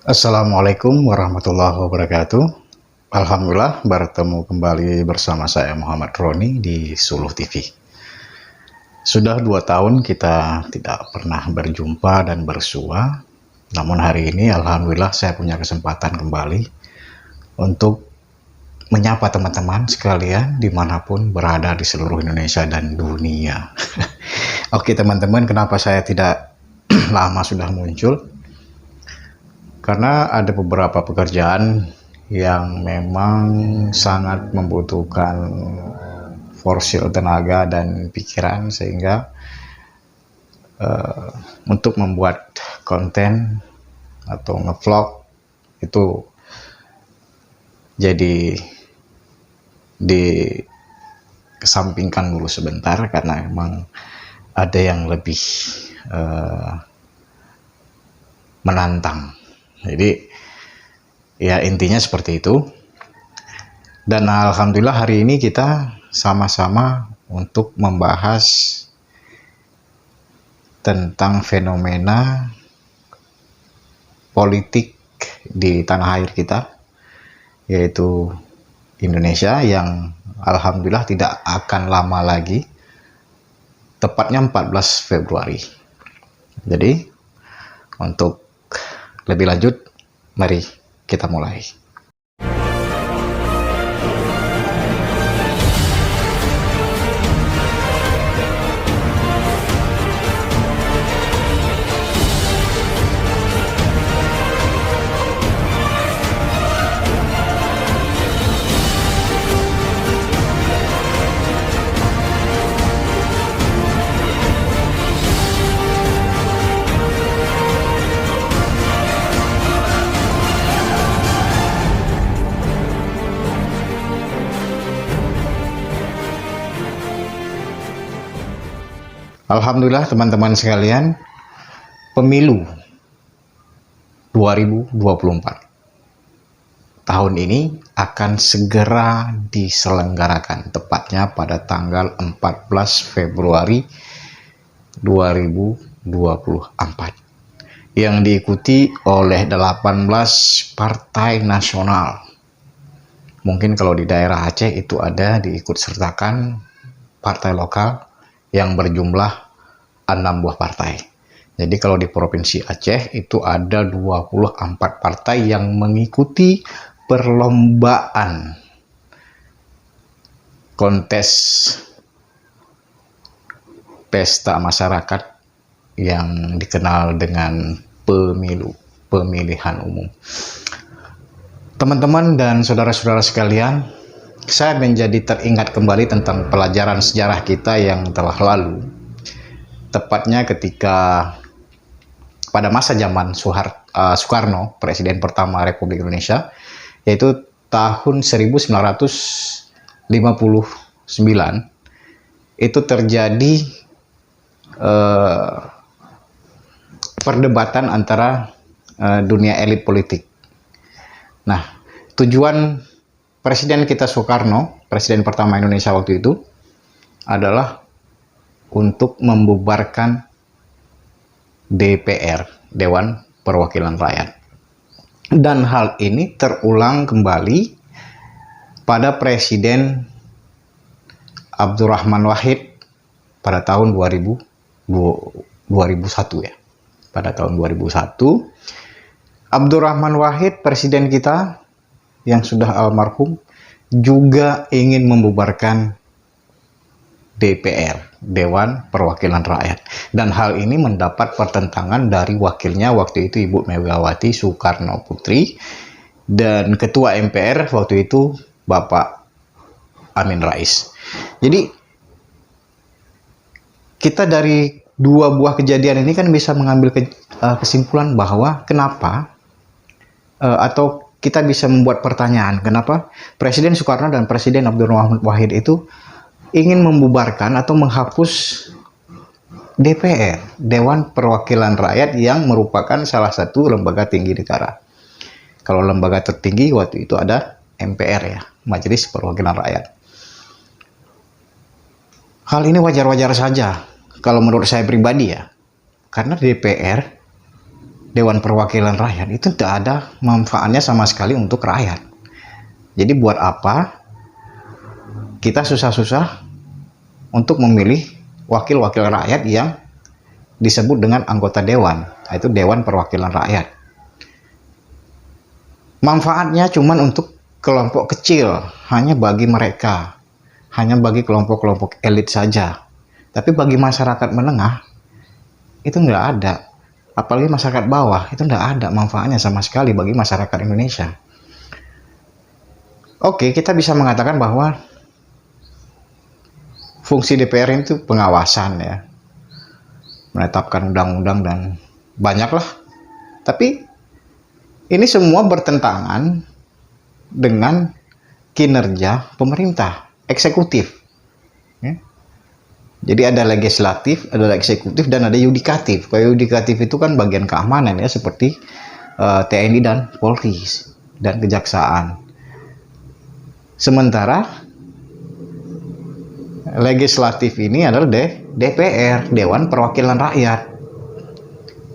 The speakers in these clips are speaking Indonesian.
Assalamualaikum warahmatullahi wabarakatuh. Alhamdulillah bertemu kembali bersama saya Muhammad Roni di Suluh TV. Sudah 2 tahun kita tidak pernah berjumpa dan bersua. Namun hari ini alhamdulillah saya punya kesempatan kembali untuk menyapa teman-teman sekalian dimanapun berada di seluruh Indonesia dan dunia. Oke teman-teman, kenapa saya tidak lama sudah muncul? Karena ada beberapa pekerjaan yang memang sangat membutuhkan fosil tenaga dan pikiran, sehingga untuk membuat konten atau ngevlog itu jadi dikesampingkan dulu sebentar, karena memang ada yang lebih menantang. Jadi ya intinya seperti itu. Dan alhamdulillah hari ini kita sama-sama untuk membahas tentang fenomena politik di tanah air kita, yaitu Indonesia, yang alhamdulillah tidak akan lama lagi, tepatnya 14 Februari. Jadi untuk lebih lanjut, mari kita mulai. Alhamdulillah teman-teman sekalian, pemilu 2024 tahun ini akan segera diselenggarakan, tepatnya pada tanggal 14 Februari 2024, yang diikuti oleh 18 partai nasional. Mungkin kalau di daerah Aceh itu ada diikut sertakan partai lokal yang berjumlah 6 buah partai. Jadi kalau di Provinsi Aceh itu ada 24 partai yang mengikuti perlombaan kontes pesta masyarakat yang dikenal dengan pemilihan umum. Teman-teman dan saudara-saudara sekalian, saya menjadi teringat kembali tentang pelajaran sejarah kita yang telah lalu, tepatnya ketika pada masa zaman Soekarno, Presiden pertama Republik Indonesia, yaitu tahun 1959, itu terjadi perdebatan antara dunia elit politik. Nah, tujuan Presiden kita Soekarno, Presiden pertama Indonesia waktu itu, adalah untuk membubarkan DPR, Dewan Perwakilan Rakyat. Dan hal ini terulang kembali pada Presiden Abdurrahman Wahid pada tahun 2001 ya. Pada tahun 2001, Abdurrahman Wahid, presiden kita yang sudah almarhum, juga ingin membubarkan DPR, Dewan Perwakilan Rakyat. Dan hal ini mendapat pertentangan dari wakilnya waktu itu Ibu Megawati Soekarno Putri, dan Ketua MPR waktu itu Bapak Amin Rais. Jadi kita dari dua buah kejadian ini kan bisa mengambil kesimpulan bahwa kenapa atau kita bisa membuat pertanyaan, kenapa Presiden Soekarno dan Presiden Abdurrahman Wahid itu ingin membubarkan atau menghapus DPR, Dewan Perwakilan Rakyat, yang merupakan salah satu lembaga tinggi negara. Kalau lembaga tertinggi waktu itu ada MPR ya, Majelis Perwakilan Rakyat. Hal ini wajar-wajar saja kalau menurut saya pribadi ya, karena DPR Dewan Perwakilan Rakyat itu tidak ada manfaatnya sama sekali untuk rakyat. Jadi buat apa kita susah-susah untuk memilih wakil-wakil rakyat yang disebut dengan anggota dewan, yaitu Dewan Perwakilan Rakyat. Manfaatnya cuma untuk kelompok kecil, hanya bagi mereka, hanya bagi kelompok-kelompok elit saja. Tapi bagi masyarakat menengah itu nggak ada, apalagi masyarakat bawah itu nggak ada manfaatnya sama sekali bagi masyarakat Indonesia. Oke, kita bisa mengatakan bahwa fungsi DPR itu pengawasan ya, menetapkan undang-undang dan banyaklah. Tapi ini semua bertentangan dengan kinerja pemerintah, eksekutif. Ya. Jadi ada legislatif, ada eksekutif, dan ada yudikatif. Kalau yudikatif itu kan bagian keamanan ya, seperti TNI dan Polri dan Kejaksaan. Sementara legislatif ini adalah DPR, Dewan Perwakilan Rakyat.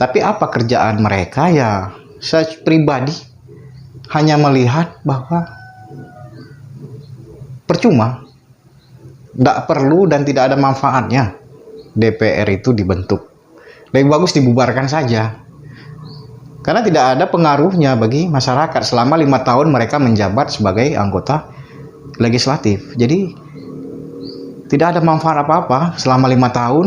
Tapi apa kerjaan mereka ya? Saya pribadi hanya melihat bahwa percuma, tidak perlu dan tidak ada manfaatnya DPR itu dibentuk. Lebih bagus dibubarkan saja. Karena tidak ada pengaruhnya bagi masyarakat selama 5 tahun mereka menjabat sebagai anggota legislatif. Jadi tidak ada manfaat apa-apa selama 5 tahun.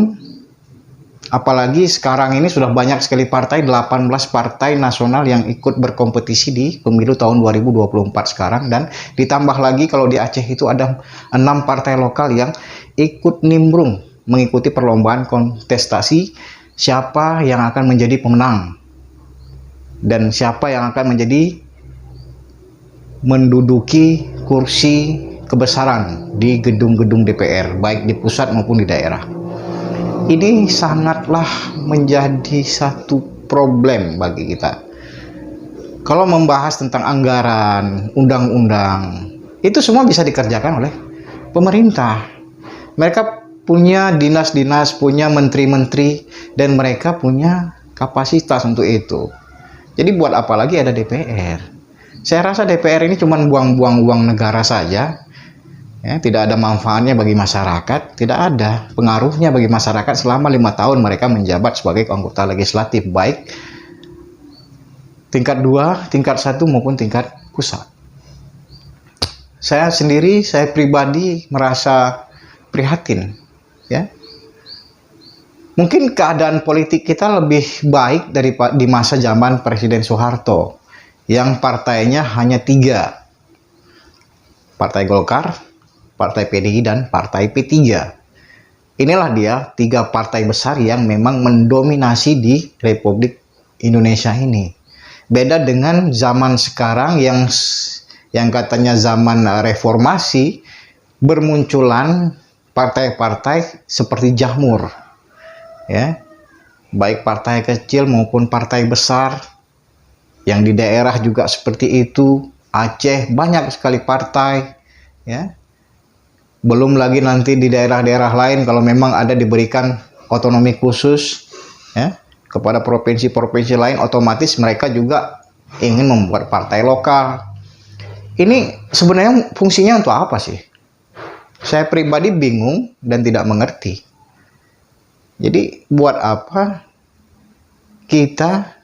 Apalagi sekarang ini sudah banyak sekali partai, 18 partai nasional yang ikut berkompetisi di pemilu tahun 2024 sekarang. Dan ditambah lagi kalau di Aceh itu ada 6 partai lokal yang ikut nimbrung mengikuti perlombaan kontestasi siapa yang akan menjadi pemenang dan siapa yang akan menduduki kursi kebesaran di gedung-gedung DPR, baik di pusat maupun di daerah. Ini sangatlah menjadi satu problem bagi kita. Kalau membahas tentang anggaran, undang-undang, itu semua bisa dikerjakan oleh pemerintah. Mereka punya dinas-dinas, punya menteri-menteri, dan mereka punya kapasitas untuk itu. Jadi buat apa lagi ada DPR? Saya rasa DPR ini cuma buang-buang uang negara saja. Ya, tidak ada manfaatnya bagi masyarakat, tidak ada pengaruhnya bagi masyarakat selama 5 tahun mereka menjabat sebagai anggota legislatif, baik tingkat 2, tingkat 1 maupun tingkat pusat. Saya pribadi merasa prihatin. Ya. Mungkin keadaan politik kita lebih baik dari di masa zaman Presiden Soeharto, yang partainya hanya 3. Partai Golkar, Partai PDI, dan Partai P3. Inilah dia 3 partai besar yang memang mendominasi di Republik Indonesia ini. Beda dengan zaman sekarang yang katanya zaman reformasi, bermunculan partai-partai seperti jamur. Ya. Baik partai kecil maupun partai besar. Yang di daerah juga seperti itu. Aceh banyak sekali partai. Ya. Belum lagi nanti di daerah-daerah lain kalau memang ada diberikan otonomi khusus ya, kepada provinsi-provinsi lain, otomatis mereka juga ingin membuat partai lokal. Ini sebenarnya fungsinya untuk apa sih? Saya pribadi bingung dan tidak mengerti. Jadi buat apa kita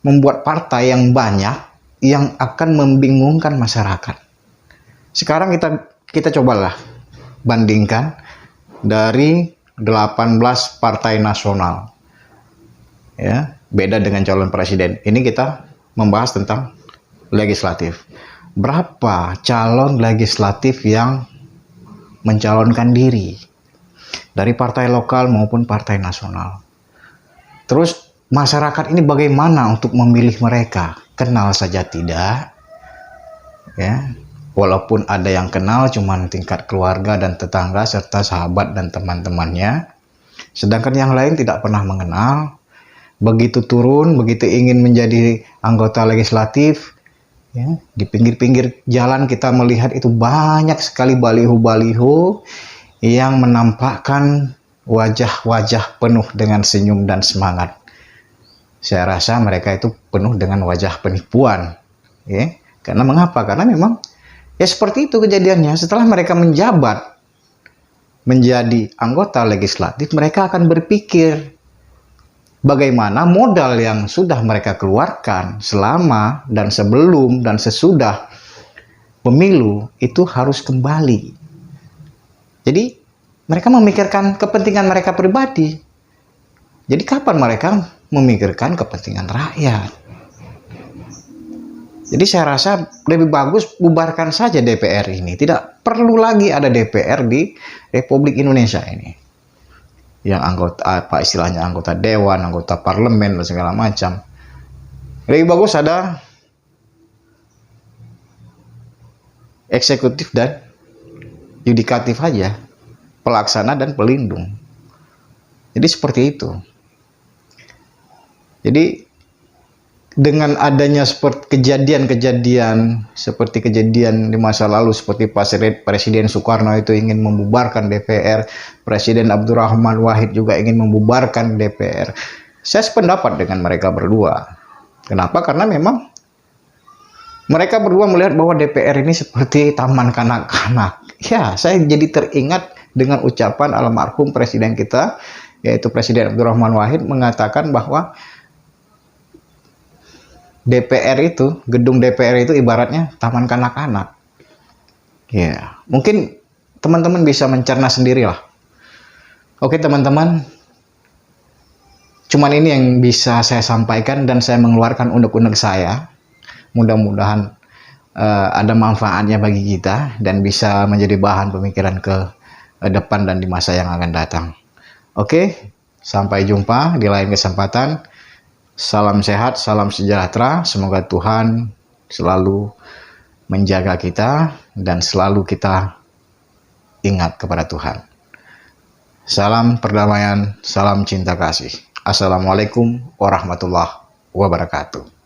membuat partai yang banyak yang akan membingungkan masyarakat? Sekarang kita cobalah bandingkan dari 18 partai nasional. Ya, beda dengan calon presiden. Ini kita membahas tentang legislatif. Berapa calon legislatif yang mencalonkan diri dari partai lokal maupun partai nasional? Terus masyarakat ini bagaimana untuk memilih mereka? Kenal saja tidak? Ya. Walaupun ada yang kenal cuman tingkat keluarga dan tetangga serta sahabat dan teman-temannya. Sedangkan yang lain tidak pernah mengenal. Begitu turun, begitu ingin menjadi anggota legislatif, ya, di pinggir-pinggir jalan kita melihat itu banyak sekali baliho-baliho yang menampakkan wajah-wajah penuh dengan senyum dan semangat. Saya rasa mereka itu penuh dengan wajah penipuan, ya. Karena mengapa? Karena memang ya seperti itu kejadiannya. Setelah mereka menjabat menjadi anggota legislatif, mereka akan berpikir bagaimana modal yang sudah mereka keluarkan selama dan sebelum dan sesudah pemilu itu harus kembali. Jadi mereka memikirkan kepentingan mereka pribadi. Jadi kapan mereka memikirkan kepentingan rakyat? Jadi saya rasa lebih bagus bubarkan saja DPR ini. Tidak perlu lagi ada DPR di Republik Indonesia ini. Yang anggota apa istilahnya, anggota dewan, anggota parlemen dan segala macam. Lebih bagus ada eksekutif dan yudikatif aja, pelaksana dan pelindung. Jadi seperti itu. Jadi dengan adanya seperti kejadian-kejadian seperti kejadian di masa lalu, seperti Presiden Soekarno itu ingin membubarkan DPR, Presiden Abdurrahman Wahid juga ingin membubarkan DPR. Saya sependapat dengan mereka berdua. Kenapa? Karena memang mereka berdua melihat bahwa DPR ini seperti taman kanak-kanak. Ya, saya jadi teringat dengan ucapan almarhum presiden kita, yaitu Presiden Abdurrahman Wahid, mengatakan bahwa DPR itu, gedung DPR itu ibaratnya taman kanak-kanak. Ya, mungkin teman-teman bisa mencerna sendirilah. Oke teman-teman, cuman ini yang bisa saya sampaikan dan saya mengeluarkan unek-unek saya. Mudah-mudahan ada manfaatnya bagi kita dan bisa menjadi bahan pemikiran ke depan dan di masa yang akan datang. Oke, sampai jumpa di lain kesempatan. Salam sehat, salam sejahtera. Semoga Tuhan selalu menjaga kita dan selalu kita ingat kepada Tuhan. Salam perdamaian, salam cinta kasih. Assalamualaikum warahmatullahi wabarakatuh.